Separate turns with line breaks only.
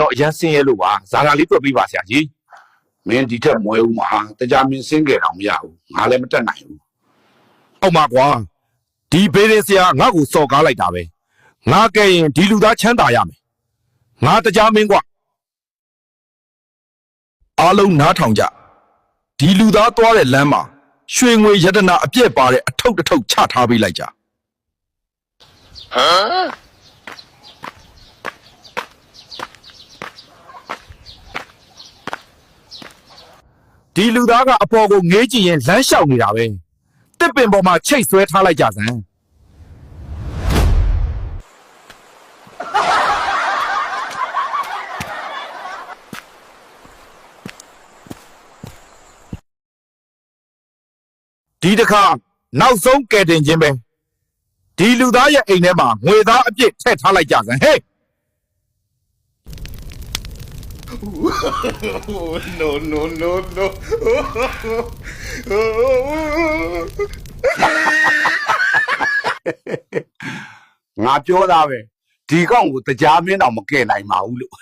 တော်အရန်ဆင်းရဲလို့ပါဇာငါလေးတွက်ပေးပါဆရာကြီးမင်းဒီထက်မွဲဦးမှာတရားမင်းဆင်းကြတော့မရဘူးငါလည်းမတက်နိုင်ဘူးဟုတ်မှာကွာဒီဘေးရင်ဆရာငါ့ကိုစော်ကားလိုက်တာပဲငါကဲရင်ဒီလူသားချမ်းသာရမယ်ငါတရားမင်းကွာ
အားလုံးနားထောင်ကြဒီလူသားသွားတဲ့လမ်းမှာရွှေငွေရတနာအပြည့်ပါတဲ့အထုပ်တစ်ထုပ်ချထားပေးလိုက်ကြ
ဒီလူသားကအပေါ်ကိုငေးကြည့်ရင်လမ်းလျှောက်နေတာပဲတစ်ပင်ပေါ်မှာချိတ်ဆွဲထားလိုက်ကြစမ်းဒီတစ်ခါနောက်ဆုံးကယ်တင်ခြင်းပဲဒီလူသားရဲ့အိမ်ထဲမှာငွေသားအပြည့်ထည့်ထားလိုက်ကြစမ်းဟေး
no, no, no, no.
ငါပြောတာပဲဒီကောင်ကိုတရားမင်းတော့မကယ်နိုင်ပါဘူးလို့